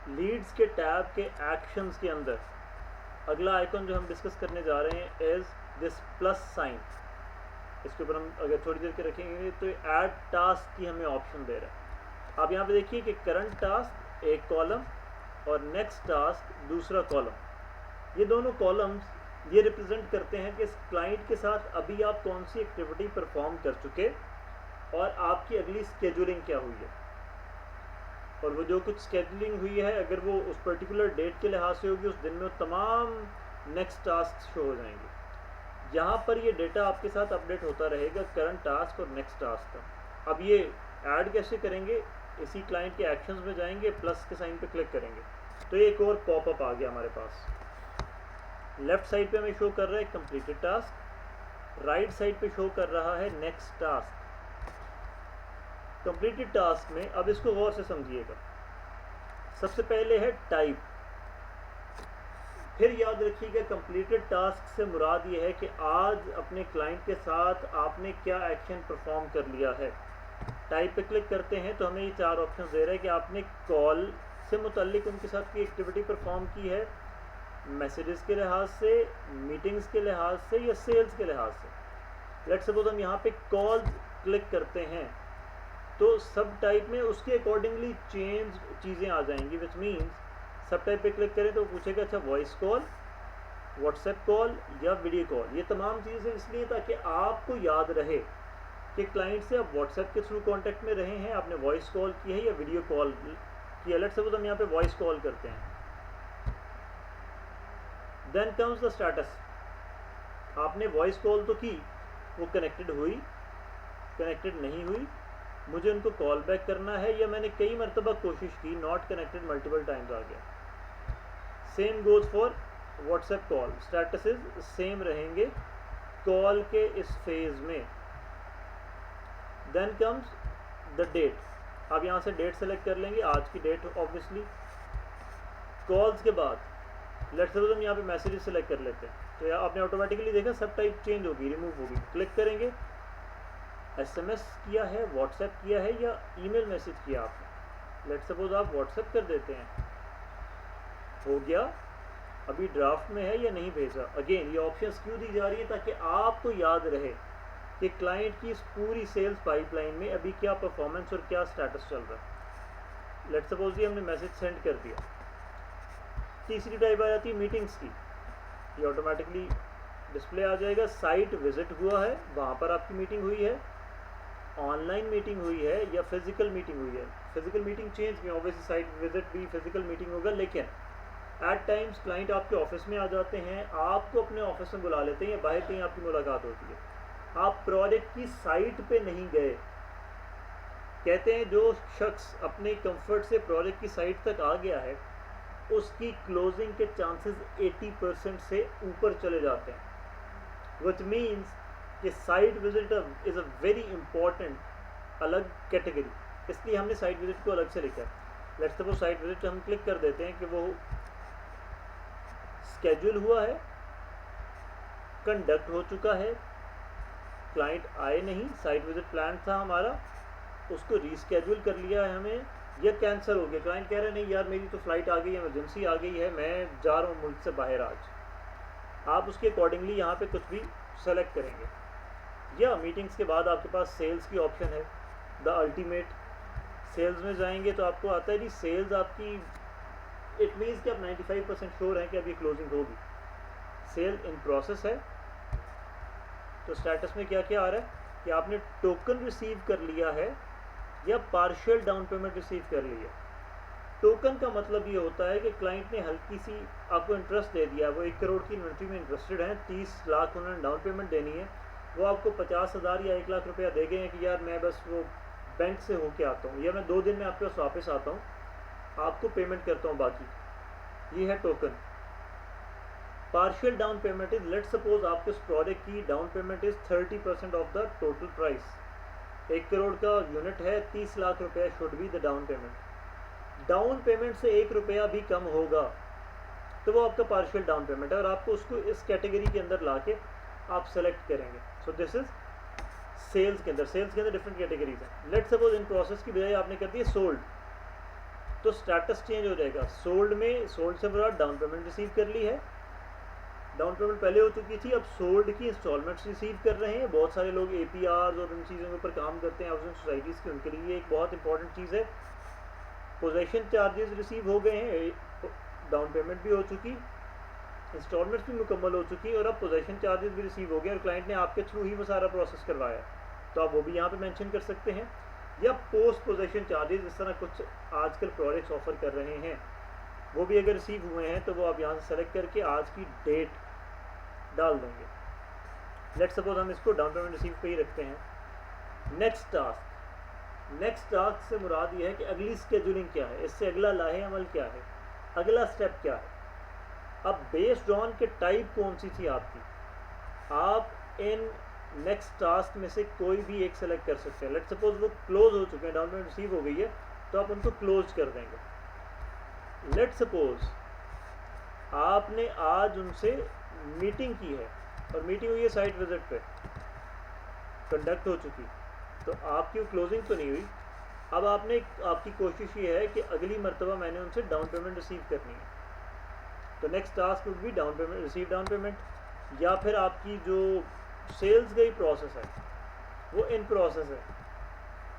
Leeds के tab के actions के अंदर अगला आइकन जो हम डिस्कस करने जा रहे हैं इज दिस प्लस साइन। इसके ऊपर हम अगर थोड़ी देर के रखेंगे तो ऐड टास्क की हमें ऑप्शन दे रहा है। आप यहाँ पे देखिए कि करंट टास्क एक कॉलम और नेक्स्ट टास्क दूसरा कॉलम। ये दोनों कॉलम्स ये रिप्रेजेंट करते हैं कि इस क्लाइंट के साथ अभी आप कौन सी एक्टिविटी परफॉर्म कर चुके और आपकी अगली स्केड्यूलिंग क्या हुई है। और वो जो कुछ स्केड्यूलिंग हुई है अगर वो उस पर्टिकुलर डेट के लिहाज से होगी उस दिन में वो तमाम नेक्स्ट टास्क शो हो जाएंगे। यहाँ पर ये डेटा आपके साथ अपडेट होता रहेगा करंट टास्क और नेक्स्ट टास्क का। अब ये ऐड कैसे करेंगे, इसी क्लाइंट के एक्शंस में जाएंगे, प्लस के साइन पे क्लिक करेंगे तो एक और पॉपअप आ गया हमारे पास। लेफ्ट साइड पे हमें शो कर रहा है कंप्लीटेड टास्क, राइट साइड पे शो कर रहा है नेक्स्ट टास्क। कंप्लीटेड टास्क में अब इसको गौर से समझिएगा। सबसे पहले है टाइप, फिर याद रखिएगा कंप्लीटेड टास्क से मुराद ये है कि आज अपने क्लाइंट के साथ आपने क्या एक्शन परफॉर्म कर लिया है। टाइप पे क्लिक करते हैं तो हमें ये चार ऑप्शन दे रहा है कि आपने कॉल से मुतल्लिक उनके साथ की एक्टिविटी परफॉर्म की है, मैसेजेस के लिहाज से, मीटिंग्स के लिहाज से या सेल्स के लिहाज से। लेट्स सपोज हम यहाँ पे कॉल क्लिक करते हैं तो सब टाइप में उसके अकॉर्डिंगली चेंज चीज़ें आ जाएंगी, विच मीन्स सब टाइप पे क्लिक करें तो पूछेगा अच्छा वॉइस कॉल, व्हाट्सएप कॉल या वीडियो कॉल। ये तमाम चीज़ें इसलिए ताकि आपको याद रहे कि क्लाइंट से आप व्हाट्सएप के थ्रू कांटेक्ट में रहे हैं, आपने वॉइस कॉल की है या वीडियो कॉल की है। लेट्स सपोज हम यहाँ पे वॉइस कॉल करते हैं। Then comes the status. आपने वॉइस कॉल तो की, वो कनेक्टेड हुई, कनेक्टेड नहीं हुई, मुझे उनको कॉल बैक करना है या मैंने कई मरतबा कोशिश की, नॉट कनेक्टेड मल्टीपल टाइम्स आ गया। Same goes for WhatsApp call, statuses same रहेंगे कॉल के इस फेज में। Then comes the date. अब यहाँ से डेट सेलेक्ट कर लेंगे, आज की डेट ऑब्वियसली। कॉल्स के बाद लेट्स सपोज हम यहाँ पे मैसेजेस सेलेक्ट कर लेते हैं तो आपने ऑटोमेटिकली देखा सब टाइप चेंज होगी, रिमूव होगी। क्लिक करेंगे, एसएमएस किया है, व्हाट्सएप किया है या ईमेल मैसेज किया आपने। लेट्स सपोज आप व्हाट्सएप कर देते हैं, हो गया, अभी ड्राफ्ट में है या नहीं भेजा। अगेन ये ऑप्शंस क्यों दी जा रही है ताकि आपको याद रहे कि क्लाइंट की इस पूरी सेल्स पाइपलाइन में अभी क्या परफॉर्मेंस और क्या स्टेटस चल रहा है। लेट्स सपोज ये हमने मैसेज सेंड कर दिया। तीसरी टाइप आ जाती है मीटिंग्स की, ये ऑटोमेटिकली डिस्प्ले आ जाएगा। साइट विजिट हुआ है, वहाँ पर आपकी मीटिंग हुई है, ऑनलाइन मीटिंग हुई है या फिजिकल मीटिंग हुई है। फिजिकल मीटिंग चेंज में ऑब्वियसली साइट विजिट भी फिजिकल मीटिंग होगा, लेकिन एट टाइम्स क्लाइंट आपके ऑफिस में आ जाते हैं, आपको अपने ऑफिस में बुला लेते हैं या बाहर कहीं आपकी मुलाकात होती है, आप प्रोजेक्ट की साइट पे नहीं गए। कहते हैं जो शख्स अपने कंफर्ट से प्रोजेक्ट की साइट तक आ गया है उसकी क्लोजिंग के चांसेस 80% से ऊपर चले जाते हैं, विच मीन्स कि site visitor is a very important अलग कैटेगरी, इसलिए हमने साइट विजिट को अलग से लिखा है। लेट्स सपोज साइट विजिट हम क्लिक कर देते हैं कि वो स्केड्यूल हुआ है, कंडक्ट हो चुका है, क्लाइंट आए नहीं, साइट विजिट प्लान था हमारा, उसको रीस्केड्यूल कर लिया है हमें या कैंसिल हो गया। क्लाइंट कह रहे हैं नहीं यार मेरी तो फ़्लाइट आ गई है, इमरजेंसी आ गई है, मैं जा रहा हूँ मुल्क से बाहर आज। आप उसके अकॉर्डिंगली यहाँ पे कुछ भी सेलेक्ट करेंगे। या मीटिंग्स के बाद आपके पास सेल्स की ऑप्शन है, द अल्टीमेट। सेल्स में जाएंगे तो आपको आता है जी सेल्स आपकी, इट मीन्स कि आप 95% श्योर हैं कि अभी क्लोजिंग होगी। सेल इन प्रोसेस है तो स्टेटस में क्या क्या आ रहा है कि आपने टोकन रिसीव कर लिया है या पार्शियल डाउन पेमेंट रिसीव कर लिया। टोकन का मतलब ये होता है कि क्लाइंट ने हल्की सी आपको इंटरेस्ट दे दिया, वो 1 करोड़ की इन्वेंट्री में इंटरेस्टेड हैं, 30 लाख उन्होंने डाउन पेमेंट देनी है, वो आपको 50,000 या 1 लाख रुपया दे गए हैं कि यार मैं बस वो बैंक से होके आता हूँ या मैं 2 दिन में आपके पास वापस आता हूँ, आपको पेमेंट करता हूँ बाकी। ये है token. Partial down payment is, let suppose आपके उस प्रोडक्ट की down payment is 30% of the total price. 1 crore का यूनिट है, 30 लाख रुपया should be the down payment. Down payment से 1 रुपया भी कम होगा तो वो आपका पार्शियल डाउन पेमेंट है और आपको उसको इस कैटेगरी के अंदर ला के आप सेलेक्ट करेंगे। सो दिस इज सेल्स के अंदर डिफरेंट कैटेगरीज हैं। लेट सपोज इन प्रोसेस की बजाय आपने कर दिया सोल्ड, तो स्टेटस चेंज हो जाएगा। सोल्ड में, सोल्ड से मुराद डाउन पेमेंट रिसीव कर ली है, डाउन पेमेंट पहले हो चुकी थी, अब सोल्ड की इंस्टॉलमेंट्स रिसीव कर रहे हैं। बहुत सारे लोग APRs और उन चीज़ों के ऊपर काम करते हैं हाउसिंग सोसाइटीज़ की, उनके लिए एक बहुत इंपॉर्टेंट चीज़ है। पोजेशन चार्जेस रिसीव हो गए हैं, डाउन पेमेंट भी हो चुकी, इंस्टॉलमेंट्स भी मुकम्मल हो चुकी और अब पोजेशन चार्जेस भी रिसीव हो गए और क्लाइंट ने आपके थ्रू ही वो सारा प्रोसेस करवाया, तो आप वो भी यहाँ पे मेंशन कर सकते हैं। या पोस्ट पोजेशन चार्जेस, इस तरह कुछ आजकल प्रोडक्ट्स ऑफर कर रहे हैं, वो भी अगर रिसीव हुए हैं तो वो आप यहाँ से सेलेक्ट करके आज की डेट डाल देंगे। लेट्स सपोज हम इसको डाउन पेमेंट रिसीव पे ही रखते हैं। नेक्स्ट टास्क, नेक्स्ट टास्क से मुराद ये है कि अगली स्केजुलिंग क्या है, इससे अगला लाहे अमल क्या है, अगला स्टेप क्या है। अब बेस्ड ऑन के टाइप कौन सी थी आपकी, आप इन नेक्स्ट टास्क में से कोई भी एक सेलेक्ट कर सकते हैं। लेट्स सपोज वो क्लोज हो चुके हैं, डाउन पेमेंट रिसीव हो गई है, तो आप उनको क्लोज कर देंगे। लेट्स सपोज आपने आज उनसे मीटिंग की है और मीटिंग हुई है साइट विजिट पे, कंडक्ट हो चुकी, तो आपकी क्लोजिंग तो नहीं हुई। अब आपने, आपकी कोशिश ये है कि अगली मरतबा मैंने उनसे डाउन पेमेंट रिसीव करनी है, तो next task would be down payment, receive down payment. या फिर आपकी जो सेल्स गई प्रोसेस है वो इन प्रोसेस है,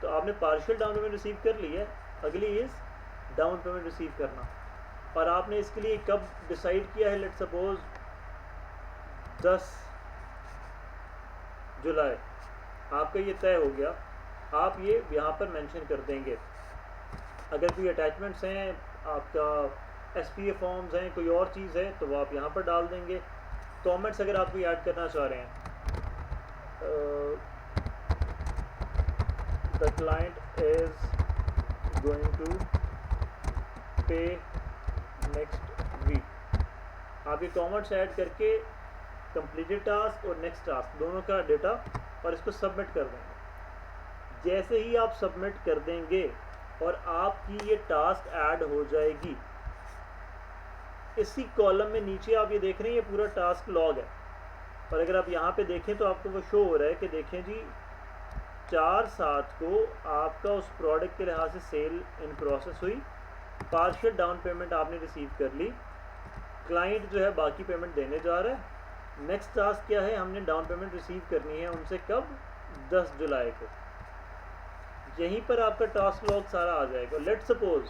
तो आपने पार्शियल डाउन पेमेंट रिसीव कर ली है, अगली इज़ डाउन पेमेंट रिसीव करना। और आपने इसके लिए कब डिसाइड किया है, लेट्स सपोज 10 जुलाई आपका ये तय हो गया, आप ये यहाँ पर मेंशन कर देंगे। अगर कोई अटैचमेंट्स हैं, आपका SPA फॉर्म्स हैं, कोई और चीज़ है, तो वो आप यहाँ पर डाल देंगे। कमेंट्स अगर आप कोई ऐड करना चाह रहे हैं, the client is going to pay next week, आप ये कमेंट्स ऐड करके कंप्लीटेड टास्क और नेक्स्ट टास्क दोनों का डेटा और इसको सबमिट कर देंगे। जैसे ही आप सबमिट कर देंगे और आपकी ये टास्क ऐड हो जाएगी, इसी कॉलम में नीचे आप ये देख रहे हैं ये पूरा टास्क लॉग है, और अगर आप यहाँ पे देखें तो आपको वो शो हो रहा है कि देखें जी 4/7 को आपका उस प्रोडक्ट के लिहाज से सेल इन प्रोसेस हुई, पार्शियल डाउन पेमेंट आपने रिसीव कर ली, क्लाइंट जो है बाकी पेमेंट देने जा रहा है। नेक्स्ट टास्क क्या है, हमने डाउन पेमेंट रिसीव करनी है उनसे कब, 10 जुलाई को। यहीं पर आपका टास्क लॉग सारा आ जाएगा। लेट्स सपोज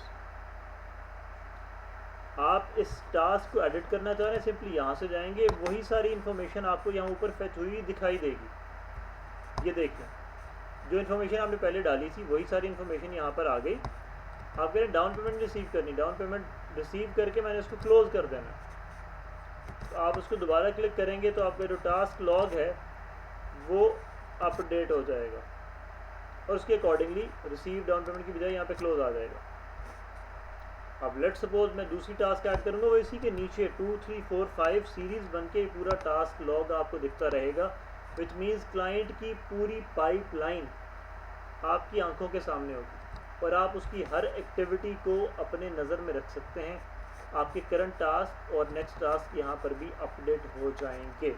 आप इस टास्क को एडिट करना चाह रहे हैं, सिंपली यहाँ से जाएंगे, वही सारी इन्फॉर्मेशन आपको यहाँ ऊपर फेच हुई दिखाई देगी। ये देखिए जो इन्फॉर्मेशन आपने पहले डाली थी वही सारी इन्फॉर्मेशन यहाँ पर आ गई। आप कह रहे हैं डाउन पेमेंट रिसीव करनी, डाउन पेमेंट रिसीव करके मैंने उसको क्लोज कर देना, तो आप उसको दोबारा क्लिक करेंगे तो आपका जो टास्क लॉग है वो अपडेट हो जाएगा और उसके अकॉर्डिंगली रिसीव डाउन पेमेंट की बजाय यहाँ पे क्लोज आ जाएगा। अब लेट्स सपोज मैं दूसरी टास्क ऐड करूँगा, वो इसी के नीचे 2, 3, 4, 5 सीरीज़ बन के पूरा टास्क लॉग आपको दिखता रहेगा, विच मीन्स क्लाइंट की पूरी पाइपलाइन आपकी आंखों के सामने होगी और आप उसकी हर एक्टिविटी को अपने नज़र में रख सकते हैं। आपके करंट टास्क और नेक्स्ट टास्क यहाँ पर भी अपडेट हो जाएंगे।